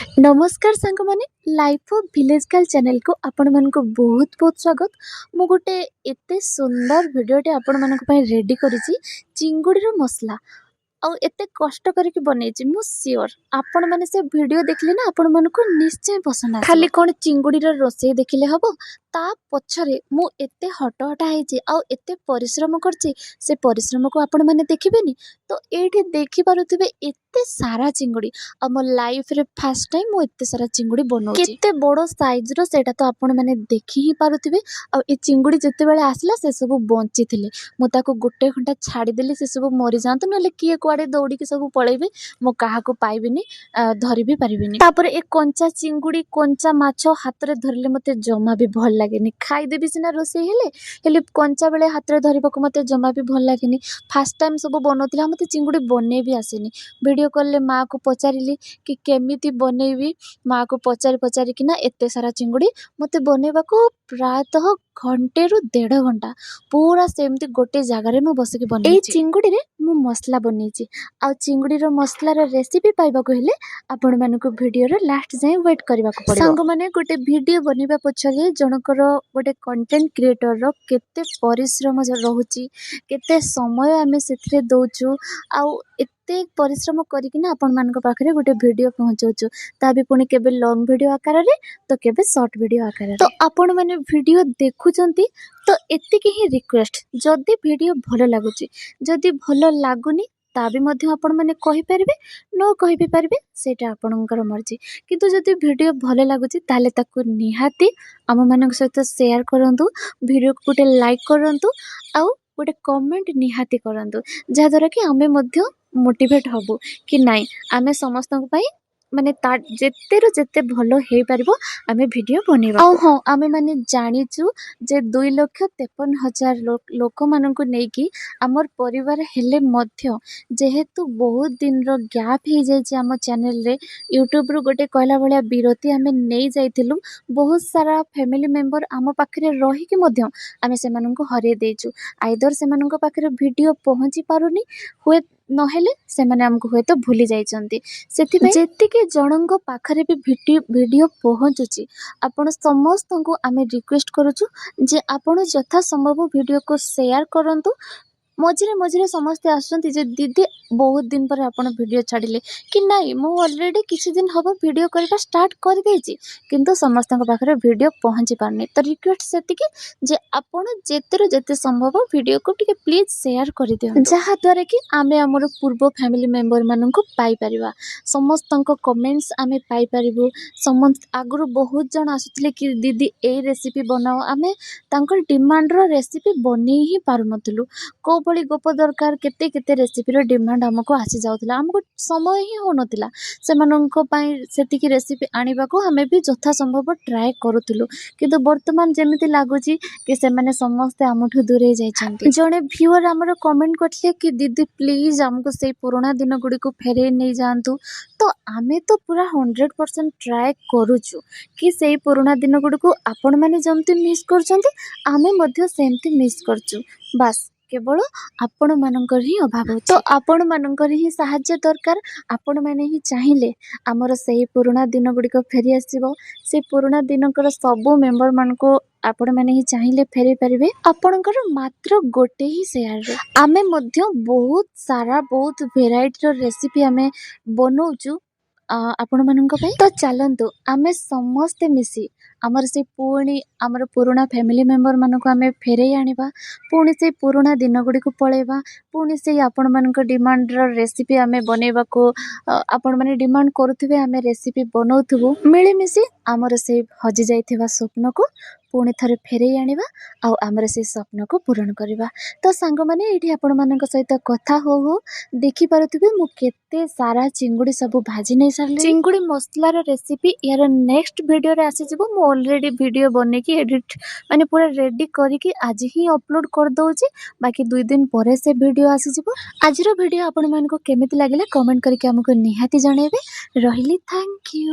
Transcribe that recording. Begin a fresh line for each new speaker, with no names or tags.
नमस्कार सांग माने life of village girl channel को आपण मन को बहुत बहुत स्वागत। मु गोटे एते सुंदर वीडियोटे आपण मन को रेडी करिछि चिंगुड़ी रो मसला और एते कष्ट करके बनैछि। मु श्योर आपण माने से वीडियो देखले ना आपण मन को निश्चय पसंद आसी। खाली कोन चिंगुड़ी रो रोसे देखले हबो ता पछरे मु एते हटहटा ହେଇछि आ एते परिश्रम करछि से परिश्रम को आपण माने देखिबेनी तो एठी देखि पारुथिबे एते सारा चिंगुड़ी आ मो लाइफ रे फर्स्ट टाइम मु एते सारा चिंगुड़ी बनौछि। केते बड़ो साइज रो सेटा तो आपण माने देखि ही पारुथिबे आ ए चिंगुड़ी जते बेले आसला से सब बंची थिले मु ताको गोटे घंटा छाड़ी देली से सब मरि जांत नले किए कुआडे दौड़ी के सब पळेबे मु काहा को पाइबिनी धरि भी परिबिनी। तापर ए कंचा चिंगुड़ी कंचा माछो हाथ रे धरले मते जमा भी भल लागेनी। खाई देबी सिना रोसे हेले कंचा बेले हाथ रे धरिबाको मते जमा भी भल लागेनी। फर्स्ट टाइम सब बनौतिला मते चिंगुड़ी बने भी आसेनी। वीडियो कॉल ले माँ को पचारिली कि केमिति बनेबी माँ को पचारि कि ना एते सारा चिंगुड़ी मते बनेबाको प्रायतः घंटे रु 1.5 घंटा पूरा सेमती गोटे जगार मु बसिक बने। एई चिंगुड़ी रे मु मसला बनेछि आ चिंगुड़ी रो मसला रो रेसिपी पाइबाको हेले आपण मानको वीडियो रो लास्ट जाय वेट करबाको पड़िबो। संग माने गोटे वीडियो बनिबा पछले जनकर गोटे कंटेंट क्रिएटर रो केते परिश्रम रहुछि केते समय आमे सेथरे दोछु आ एते परिश्रम करिकिना आपण मानक पाखरे गोटे वीडियो पहुंचौछु ता भी पुनी केबे लॉन्ग वीडियो आकार रे तो केबे शॉर्ट वीडियो आकार रे। तो आपण माने वीडियो देखुचंती तो एतिके ही रिक्वेस्ट जदी वीडियो भलो लागुची जदी भलो लागुनी ता भी मध्य आपण माने कहि परिबे न कहि भी परिबे सेटा आपणकर मर्जी किंतु जदी वीडियो भलो लागुची ताले ताको निहाती आम मानक सहित शेयर करंतु वीडियो को गोटे लाइक करंतु आ गोटे कमेंट निहाती करंतु जहा द्वारा कि आमे मध्य मोटिवेट हबु कि नाइ आमे समस्त पई माने ता जेते जेते भलो हे परिबो आमे वीडियो बनेबा। औ हां आमे माने जानिचु जे 2,53,000 लोक माननकु नेकी हमर परिवार हेले मध्य जेहेतु बहुत दिन रो गैप हे जायछि हम चैनल रे यूट्यूब रो गोटे कहला भलिया विरति आमे नै जाइथिलु। बहुत सारा फैमिली मेंबर आम पाखरे रही कि मध्य आमे से माननकु हरे देछु आइदर से माननकु पाखरे वीडियो पहुंची पारुनी हुए नहेले से माने हमकु हुए तो भूली जाइछंती सेति जेतिके जनंग पाखरे भी वीडियो पहुंचुची आपण समस्त को आमे रिक्वेस्ट करूछु जे आपण यथा संभव वीडियो को शेयर करंतु। मझिरे समस्ते आसुंती जे दीदी बहुत दिन पर आपण वीडियो छाडिले कि नाइ मु ऑलरेडी किछि दिन हबो वीडियो करबा स्टार्ट कर देछि किंतु समस्त पाखरे वीडियो पहुंची पारनी तो रिक्वेस्ट सेति कि जे आपण जेते संभव वीडियो को टिके प्लीज शेयर कर दियो जहा द्वारा कि आमे हमर पूर्व फैमिली मेंबर मानन को पाई परिबा समस्त कमेंट्स आमे पाई परिबो। समस्त आगुरु बहुत जन आसुतले कि दीदी ए रेसिपी बनाओ आमे तांकर डिमांड रो रेसिपी बनै ही पारु नथलु को बड़ी गोप दरकार केते केते रेसिपी रो डिमांड हमको आसी जाउतला हमको समय ही हो नथिला से माननको पई सेतिकी रेसिपी आनिबा को हमें भी यथा संभव ट्राई करूतलु किंतु वर्तमान जेमिति लागुची कि से माने समस्त हमठु दूरे जाइछंती। जने व्यूअर हमरो कमेंट करथिले कि दीदी प्लीज हमको से पुराना दिन गुडी को फेरे नै जानतु तो आमे तो पूरा 100% ट्राई करूछु कि से पुराना दिन गुडी को आपण माने जमती मिस करछंती आमे मध्य सेमती मिस करछु बस केवल आपण मानकर ही अभाव तो आपण मानकर ही सहायता दरकार। आपण माने ही चाहिए आमर सही पुराना दिन गुडी को फेरी आसीबो से पुराना दिनकर सब मेंबर मान को आपण माने ही चाहिए फेरी परिबे आपणकर मात्र गोटे ही शेयर रे आमे मध्य बहुत सारा बहुत वेराइटी रो रेसिपी आमे बनौचु आपण माननक पई तो चलंतु आमे समस्त मिसी आमर से पुणी आमर पुराना फैमिली मेंबर मानको आमे फेरे आनिबा पुणी से पुराना दिन गुडी को पळेबा पुणी से आपण मानक डिमांड रो रेसिपी आमे बनेबा को आपण माने डिमांड करूथिबे आमे रेसिपी बनौथबो मिली मिसी आमर से हजि जाइथिबा स्वप्न को पुणी थरे फेरे आनिबा आ आमर से स्वप्न को पूर्ण करबा। तो सांग माने एठी आपण मानक सहित कथा हो देखि पारुथिबे मु केते सारा चिंगुडी सब भाजी नै सारले चिंगुडी मसला रो रेसिपी यार नेक्स्ट वीडियो रे आसी जिवो मु ऑलरेडी वीडियो बने की एडिट माने पूरा रेडी करी कि आज ही अपलोड कर दोछि बाकी 2 दिन परे से वीडियो आसी जिवो। आज रो वीडियो आपण मानको केमिति लागिला कमेंट करके हमको निहाती जणेबे रहिली थैंक यू।